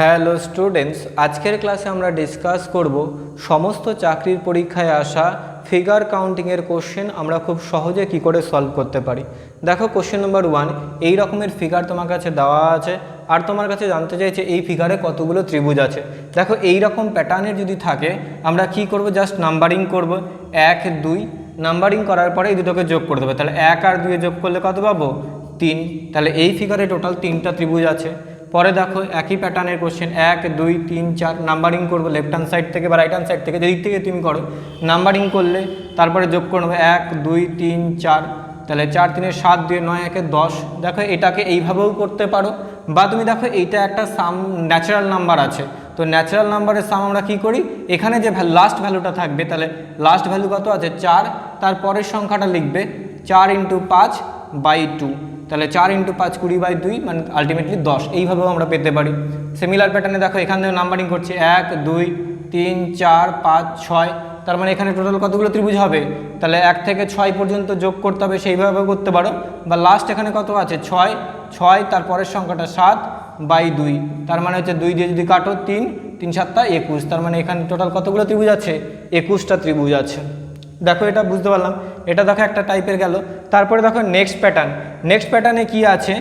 Hello students, আজকের ক্লাসে আমরা ডিসকাস করব সমস্ত চাকরির পরীক্ষায় আসা ফিগার কাউন্টিংয়ের কোশ্চেন আমরা খুব সহজে কি করে সলভ করতে পারি। দেখো, কোশ্চেন নাম্বার 1, এই রকমের ফিগার তোমার কাছে দেওয়া আছে আর তোমার কাছে জানতে চাইছে এই ফিগারে কতগুলো ত্রিভুজ আছে। দেখো, এই রকম প্যাটার্নের যদি থাকে আমরা কি করব, জাস্ট নাম্বারিং করব। 1 2 নাম্বারিং করার পরে এই দুটোকে যোগ করে দেবো। তাহলে 1 আর 2 যোগ করলে কত পাবো? 3। তাহলে এই ফিগারে টোটাল 3টা ত্রিভুজ আছে। পরে দেখো, একই প্যাটার্নের কোশ্চেন 1 2 3 4 নাম্বারিং করবো লেফট হ্যান্ড সাইড থেকে বা রাইট হ্যান্ড সাইড থেকে, যেদিক থেকে তুমি করো নাম্বারিং করলে তারপরে যোগ করে নেবে 1 2 3 4। তাহলে 4 3 7 2 9 1 10। দেখো, এটাকে এইভাবেও করতে পারো, বা তুমি দেখো এইটা একটা সাম ন্যাচারাল নাম্বার আছে, তো ন্যাচারাল নাম্বারের সাম আমরা কি করি, এখানে যে লাস্ট ভ্যালুটা থাকবে, তাহলে লাস্ট ভ্যালু কত আছে 4, তারপরের সংখ্যাটা লিখবে 4 × 5/2। তাহলে 4 × 5 20/2 মানে আলটিমেটলি 10। এইভাবেও আমরা পেতে পারি। সিমিলার প্যাটার্নে দেখো, এখান থেকে নাম্বারিং করছি 1 2 3 4 5 6। তার মানে এখানে টোটাল কতগুলো ত্রিভুজ হবে? তাহলে 1 থেকে 6 পর্যন্ত যোগ করতে হবে, সেইভাবেও করতে পারো। বা লাস্ট এখানে কত আছে 6, তারপরের সংখ্যাটা 7/2। তার মানে হচ্ছে 2 দিয়ে যদি কাটো 3 3 7 21। তার মানে এখানে টোটাল কতগুলো ত্রিভুজ আছে? 21টা ত্রিভুজ আছে। দেখো, এটা বুঝতে পারলাম। এটা দেখো একটা টাইপের গেল। তারপরে দেখো নেক্সট প্যাটার্নে কি আছে।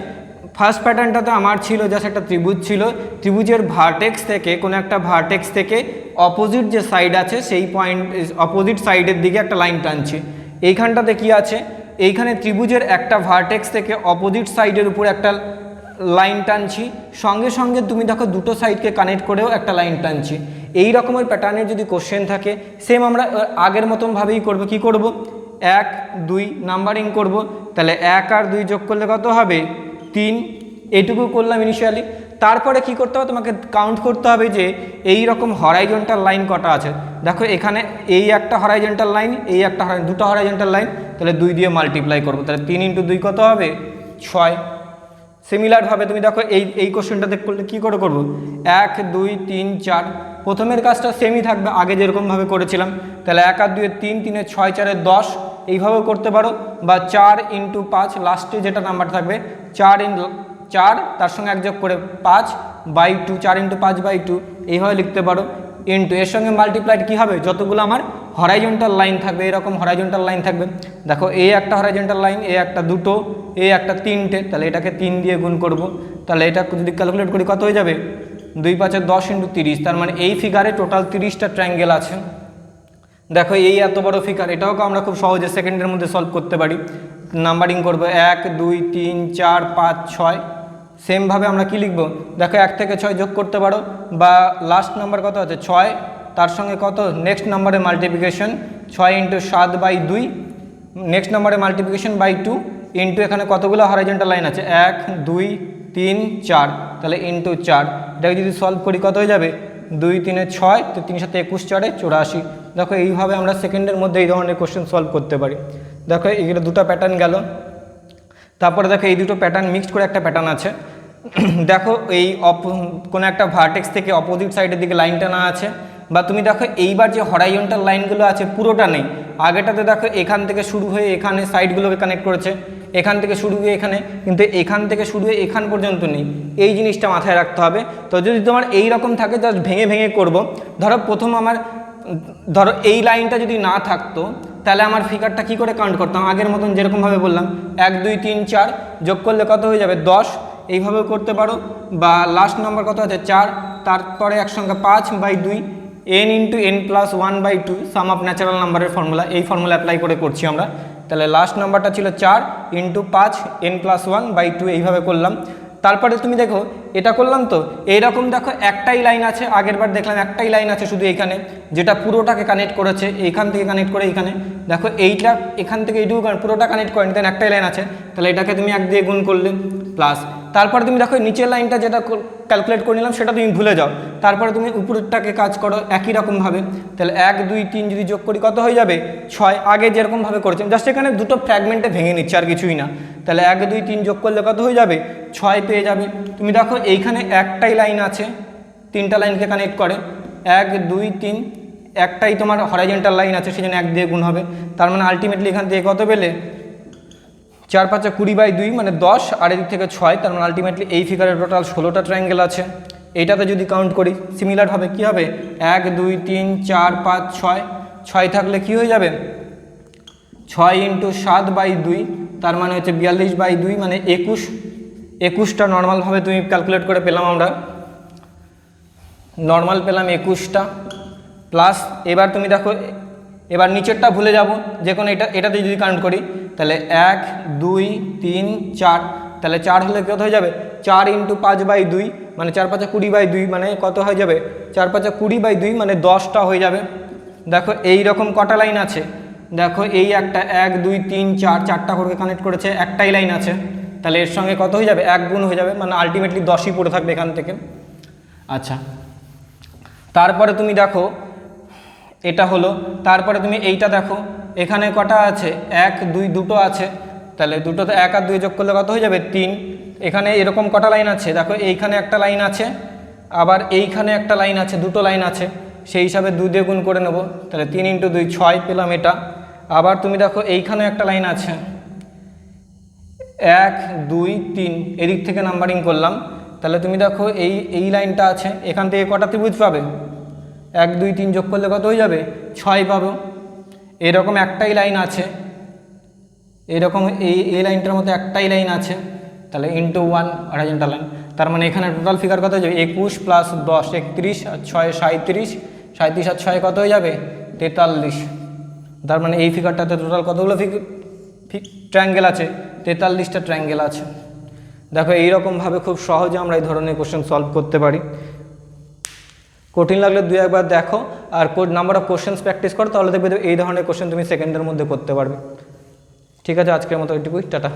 ফার্স্ট প্যাটার্নটাতে আমার ছিল জাস্ট একটা ত্রিভুজ ছিল, ত্রিভুজের ভার্টেক্স থেকে কোনো একটা ভার্টেক্স থেকে অপোজিট যে সাইড আছে সেই পয়েন্ট অপোজিট সাইডের দিকে একটা লাইন টানছি। এইখানটাতে কি আছে, এইখানে ত্রিভুজের একটা ভার্টেক্স থেকে অপোজিট সাইডের উপর একটা লাইন টানছি, সঙ্গে সঙ্গে তুমি দেখো দুটো সাইডকে কানেক্ট করেও একটা লাইন টানছি। এই রকমের প্যাটার্নের যদি কোশ্চেন থাকে, সেম আমরা আগের মতনভাবেই করব। কি করব, 1 2 নাম্বারিং করব। তাহলে 1 আর 2 যোগ করলে কত হবে? 3। এইটুকু করলাম ইনিশিয়ালি। তারপরে কি করতে হবে, তোমাকে কাউন্ট করতে হবে যে এই রকম হরাইজন্টাল লাইন কটা আছে। দেখো, এখানে এই একটা হরাইজন্টাল লাইন, এই একটা দুটো হরাইজন্টাল লাইন, তাহলে 2 দিয়ে মাল্টিপ্লাই করবো। তাহলে 3 × 2 কত হবে? 6। সিমিলারভাবে তুমি দেখো এই কোশ্চেনটাতে করলে কী করে করবো, 1 2 3 4। প্রথমের কাজটা সেমই থাকবে, আগে যেরকমভাবে করেছিলাম। তাহলে 1 আর 2 3 3 6 4 10, এইভাবেও করতে পারো। বা 4 × 5, লাস্টে যেটা নাম্বার থাকবে 4 তার সঙ্গে 1 যোগ করে 5/2, 4 × 5/2 এইভাবে লিখতে পারো। ইন্টু এর সঙ্গে মাল্টিপ্লাইড কী হবে, যতগুলো আমার হরাইজন্টাল লাইন থাকবে, এরকম হরাইজন্টাল লাইন থাকবে। দেখো, এই একটা হরাইজন্টাল লাইন, এই একটা দুটো, এই একটা 3টে, তাহলে এটাকে 3 দিয়ে গুণ করব। তাহলে এটা যদি ক্যালকুলেট করি কত হয়ে যাবে? 2 5 10 × 30। তার মানে এই ফিগারে টোটাল 30টা ট্রায়াঙ্গেল আছে। দেখো, এই এত বড় ফিগার, এটাও আমরা খুব সহজে সেকেন্ডের মধ্যে সলভ করতে পারি। নাম্বারিং করব 1 2 3 4 5 6। সেমভাবে আমরা কি লিখব, দেখো 1 থেকে 6 যোগ করতে পারো। বা লাস্ট নাম্বার কত আছে 6, তার সঙ্গে কত নেক্সট নাম্বারে মাল্টিপ্লিকেশন 6 × 7/2, নেক্সট নাম্বারে মাল্টিপ্লিকেশন বাই 2 ইন্টু এখানে কতগুলো হরাইজন্টাল লাইন আছে 1 2 3 4, তাহলে ইন্টু 4। এটাকে যদি সলভ করি কত হয়ে যাবে? 2 3 6, তো 3 7 21 4 84। দেখো, এইভাবে আমরা সেকেন্ডের মধ্যে এই ধরনের কোশ্চেন সলভ করতে পারি। দেখো, এইগুলো দুটো প্যাটার্ন গেল। তারপরে দেখো, এই দুটো প্যাটার্ন মিক্সড করে একটা প্যাটার্ন আছে। দেখো, এই কোনো একটা ভার্টেক্স থেকে অপোজিট সাইডের দিকে লাইন টানা আছে। বা তুমি দেখো, এইবার যে হরাইজন্টাল লাইনগুলো আছে পুরোটা নেই, আগেটাতে দেখো এখান থেকে শুরু হয়ে এখানে সাইডগুলোকে কানেক্ট করেছে, এখান থেকে শুরু হয়ে এখানে, কিন্তু এখান থেকে শুরু হয়ে এখান পর্যন্ত নেই। এই জিনিসটা মাথায় রাখতে হবে। তো যদি তোমার এই রকম থাকে, জাস্ট ভেঙে ভেঙে করব। ধরো এই লাইনটা যদি না থাকতো, তাহলে আমার ফিগারটা কি করে কাউন্ট করতাম, আগের মতন যেরকমভাবে বললাম 1 2 3 4 যোগ করলে কত হয়ে যাবে? 10। এইভাবেও করতে পারো। বা লাস্ট নাম্বার কত আছে 4, তারপরে একসঙ্গে 5/2 n × n + 1/2 some of natural নাম্বারের ফর্মুলা, এই ফর্মুলা অ্যাপ্লাই করে করছি আমরা। তাহলে লাস্ট নাম্বারটা ছিল 4 × 5 n + 1/2, এইভাবে করলাম। তারপরে তুমি দেখো, এটা করলাম তো এইরকম, দেখো একটাই লাইন আছে, আগের বার দেখলাম একটাই লাইন আছে শুধু এইখানে, যেটা পুরোটাকে কানেক্ট করেছে, এইখান থেকে কানেক্ট করে এইখানে। দেখো, এইটা এখান থেকে এইটুকু পুরোটা কানেক্ট করেনি, দেন একটাই লাইন আছে, তাহলে এটাকে তুমি 1 দিয়ে গুণ করলে প্লাস। তারপরে তুমি দেখো নিচের লাইনটা যেটা ক্যালকুলেট করে নিলাম সেটা তুমি ভুলে যাও, তারপরে তুমি উপরেরটাকে কাজ করো একই রকমভাবে। তাহলে 1 2 3 যদি যোগ করি কত হয়ে যাবে? 6। আগে যেরকমভাবে করেছেন, জাস্ট এখানে দুটো ফ্র্যাগমেন্টে ভেঙে নিচ্ছে, আর কিছুই না। তাহলে 1 2 3 যোগ করলে কত হয়ে যাবে? 6 পেয়ে যাবে। তুমি দেখো, এইখানে একটাই লাইন আছে, 3টা লাইনকে কানেক্ট করে, 1 2 3, একটাই তোমার হরাইজন্টাল লাইন আছে, সেজন্য 1 দিয়ে গুণ হবে। তার মানে আলটিমেটলি এখান থেকে কত পেলে? 4 5 20/2 মানে 10, আর এদিক থেকে 6, তার মানে আলটিমেটলি এই ফিগারের টোটাল 16টা ট্রায়াঙ্গেল আছে। এইটাতে যদি কাউন্ট করি সিমিলারভাবে কী হবে 1 2 3 4 5 6 6 থাকলে কি হয়ে যাবে 6 × 7/2 তার মানে হচ্ছে 42/2 মানে 21টা নর্মালভাবে তুমি ক্যালকুলেট করে পেলাম আমরা নর্মাল পেলাম 21টা প্লাস এবার তুমি দেখো এবার নিচেরটা ভুলে যাব যে কোনো এটাতে যদি কাউন্ট করি তাহলে 1 2 3 4 তাহলে 4 হলে কত হয়ে যাবে 4 × 5/2 মানে 4 5 20/2 মানে কত হয়ে যাবে 4 5 20/2 মানে 10টা হয়ে যাবে। দেখো এই রকম কটা লাইন আছে দেখো এই একটা 1 2 3 4 চারটা করে কানেক্ট করেছে একটাই লাইন আছে তাহলে এর সঙ্গে কত হয়ে যাবে 1 গুণ হয়ে যাবে মানে আলটিমেটলি 10ই পড়ে থাকবে এখান থেকে। আচ্ছা তারপরে তুমি দেখো এটা হলো তারপরে তুমি এইটা দেখো এখানে কটা আছে 1 2 দুটো আছে তাহলে দুটোতে 1 আর 2 যোগ করলে কত হয়ে যাবে 3 এখানে এরকম কটা লাইন আছে দেখো এইখানে একটা লাইন আছে আবার এইখানে একটা লাইন আছে দুটো লাইন আছে সেই হিসাবে 2 দিয়ে গুণ করে নেব তাহলে 3 × 2 6 পেলাম এটা আবার তুমি দেখো এইখানে একটা লাইন আছে 1 2 3 এদিক থেকে নাম্বারিং করলাম তাহলে তুমি দেখো এই লাইনটা আছে এখান থেকে কটা ত্রিভুজ পাবে 1 2 3 যোগ করলে কত হয়ে যাবে 6 পাবো এরকম একটাই লাইন আছে এরকম এই লাইনটার মধ্যে একটাই লাইন আছে তাহলে × 1 হরাইজন্টাল লাইন তার মানে এখানে টোটাল ফিগার কত হয়ে যাবে 21 + 10 31 আর 6 37 37 আর 6 কত হয়ে যাবে 43 তার মানে এই ফিগারটাতে টোটাল কতগুলো ট্রায়াঙ্গেল আছে 43টা ট্রায়াঙ্গেল আছে। দেখো এইরকমভাবে খুব সহজে আমরা এই ধরনের কোশ্চেন সলভ করতে পারি কঠিন লাগলে 2-একবার দেখো আর নাম্বার অফ কোশ্চেন্স প্র্যাকটিস করো তাহলে দেখবে এই ধরনের কোশ্চেন তুমি সেকেন্ডের মধ্যে করতে পারবে। ঠিক আছে আজকের মতো এটুকুই টাটা।